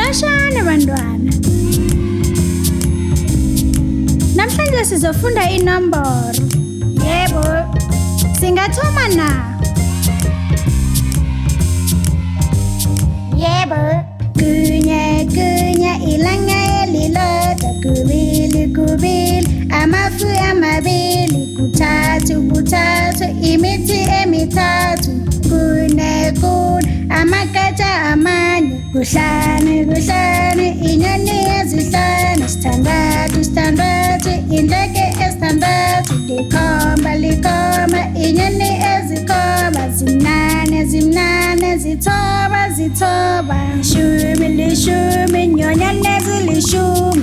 Xeshani bantwana. Namhlanje sizofunda inombolo. Yebo. Singathoma na? Yebo. Kunye ilanga elilodwa kubili amafu amabili kuthathu imithi emithathu kune amagatsha amane kuhlanu inyoni ezihlanu sithandathu indleke ezithandathu likhomba inyoni ezikhoba zimnane zithoba lishumi inyonyane ezilishumi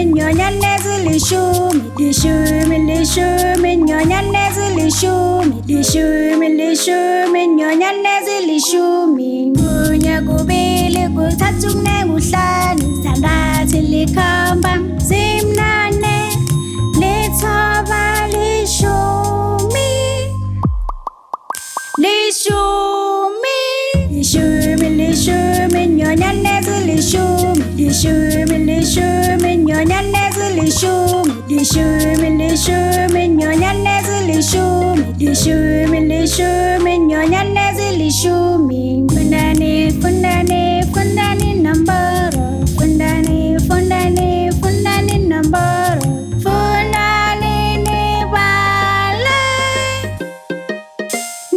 inyonyane ezilishumi inyonyane ezilishumi inyonyane ezilishumi kunye kubili kuthathu kune kuhlanu sithandathu likhomba zimnane lithoba lishumi inyonyane ezilishumi inyonyane ezilishumi inyonyane ezilishumi inyonyane ezilishumi fundani nomboro fundani nomboro fundani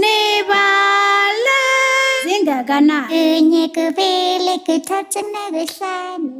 nibale zingakana kunye kubili kuthathu kuhlanu.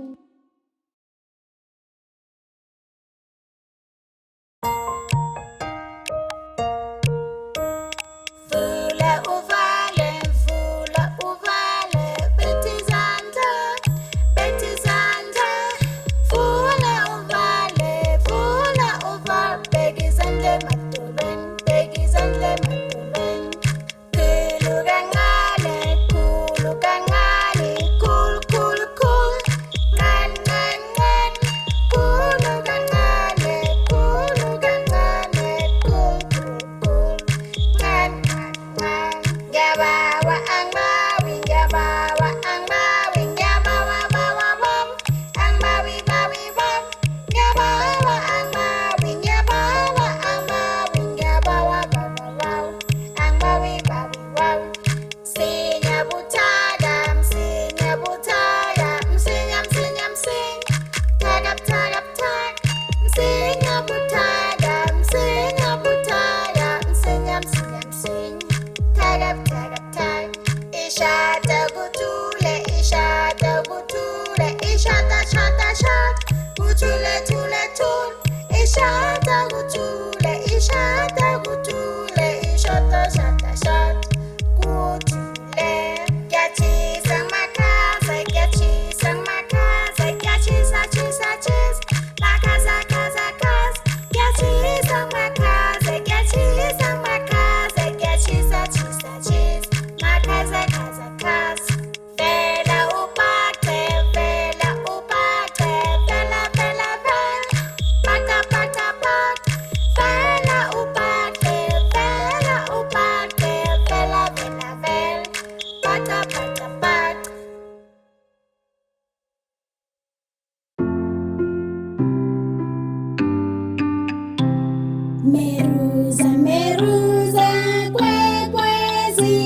Meruza kwekwezi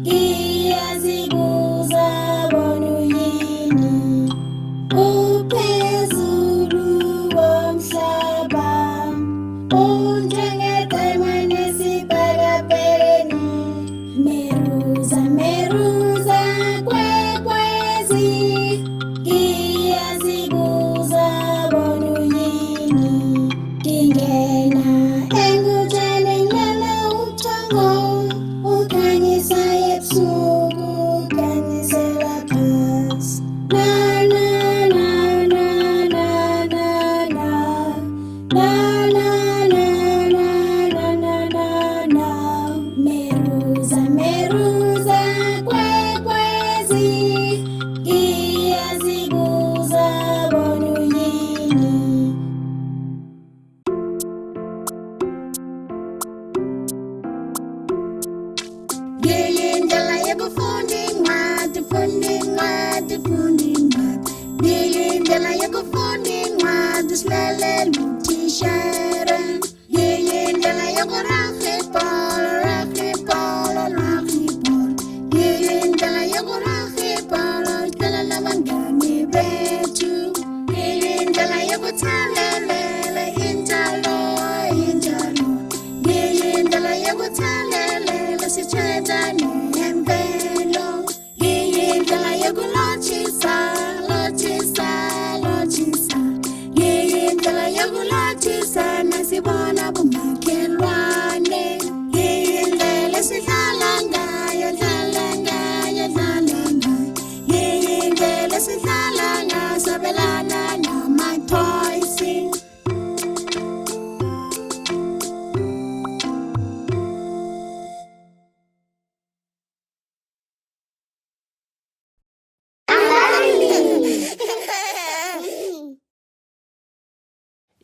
iyazibuza bonuyini uphezulu komhlaba unjengedayimani esibhakabhekeni. Meruza kwekwezi iyazibuza bonuyini ingena engutsheni ngala uthongo ukhanyisa ebusuku ukhanyisela phasi na na na na na na na na na na na na na. Meruza kwekwezi iyazibuza bonuyini. Ngiyindlela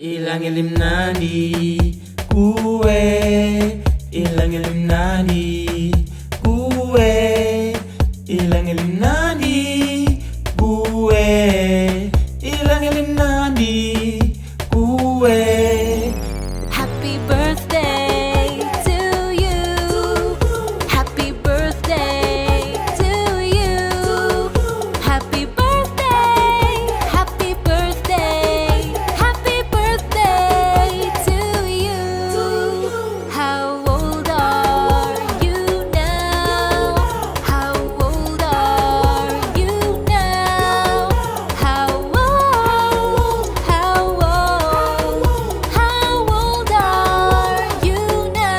Ilanga elimnandi kuwe, ilanga elimnandi kuwe, ilanga elimnandi kuwe, ilanga elimnandi kuwe. Happy birthday to you. Happy birthday to you. Happy birthday. Happy birthday. Happy birthday to you. How old are you now? How old are you now? How old? How old? How old are you now?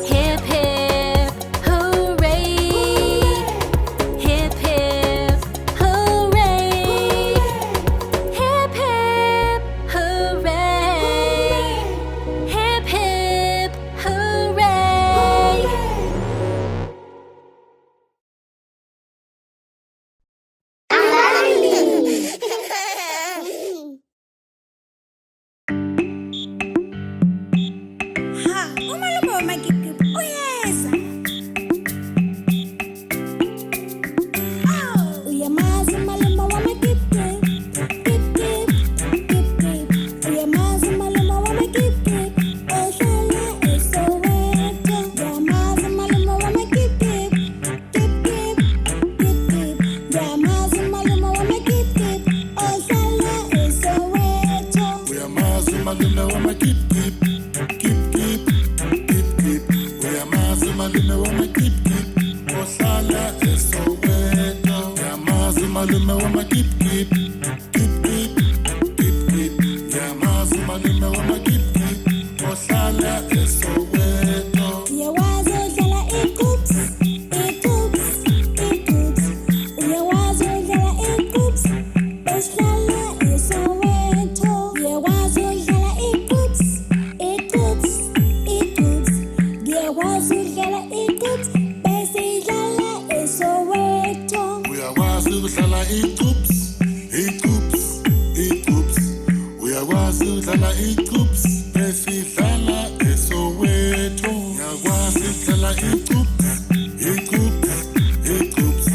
Hip hip hooray! Hip hip hooray! Hip hip hooray! Hip hip hooray! Ha, umalubo magigib. Oh yes. Oh, uyamazi maluma wa magigib. Gib gib, gib gib. Uyamazi maluma wa magigib. Ohlala eSoweto. Uyamazi maluma wa magigib. Gib gib, gib gib. Uyamazi maluma wa magigib. Ohlala eSoweto. Uyamazi malume wama-kip kip, kip kip, kip kip. Uyamazi malume wama-kip kip, ohlala eSoweto. Uyamazi malume wama-kip kip, kip kip, kip kip. Uyamazi malume wama-kip kip, ohlala eSoweto. Uyawazi udlala i-coops, i-coops, i-coops. Uyawazi udlala i-coops, esihlala eSoweto. Uyawazi udlala i-coops, i-coops, i-coops. Uyawazi udlala i-coops, besihlala eSoweto. Uyakwazi ukudlala i-coops, i-coops, i-coops. Uyakwazi ukudlala i-coops, besidlala eSoweto. Uyakwazi ukudlala i-coops, i-coops, i-coops.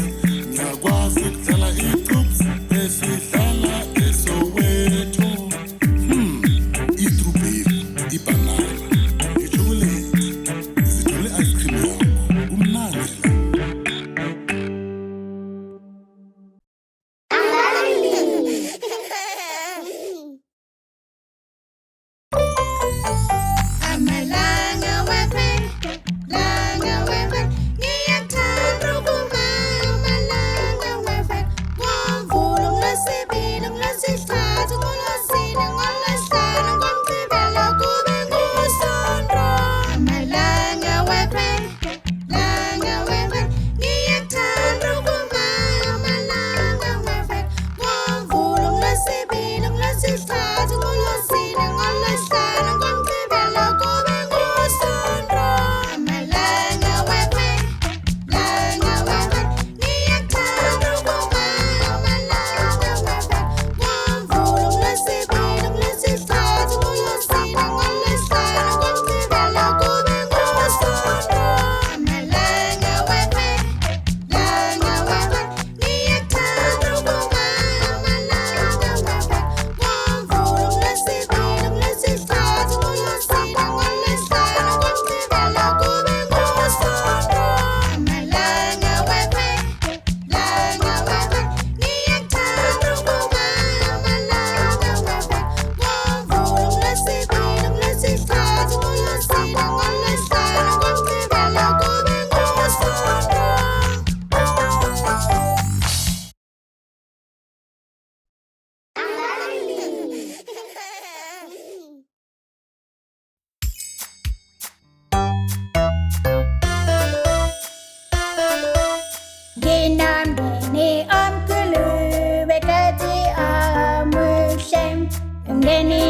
Uyakwazi ukudlala i-coops, besidlala eSoweto. I-strawberry, ibhanana, ichokolate, izithole i-ice cream yakho. Kumnandi la. Amalanga wephe, langa wephe, ngiyathanda ukuma amalanga wephe. NgoMvulo, ngoLwesibili, ngoLwesithathu, ngoLwesine, ngoLwesihlanu, ngoMgqibelo kube nguSonto. Amalanga wephe, langa wephe, ngiyathanda ukuma amalanga wephe. NgoMvulo, ngoLwesibili, ngoLwesithathu, ngoLwesine, ngoLwesihlanu, ngoMgqibelo kube nguSonto. Amalanga wephe, langa wephe, ngiyathanda ukuma amalanga wephe. NgoMvulo, ngoLwesibili, ngoLwesithathu, ngoLwesine, ngoLwesihlanu, ngoMgqibelo kube nguSonto. Amalanga wephe, langa wephe, ngiyathanda ukuma amalanga wephe. NgoMvulo, ngoLwesibili, ngoLwesithathu, ngoLwesine, ngoLwesihlanu, ngoMgqibelo kube nguSonto. Amalanga wephe, langa wephe, ngiyathanda ukuma amalanga wephe. NgoMvulo, ngoLwesibili, ngoLwesithathu, ngoLwesine, ngoLwesihlanu, ngoMgqibelo kube nguSonto. Nginambeni omkhulu bekade amuhle, umndeni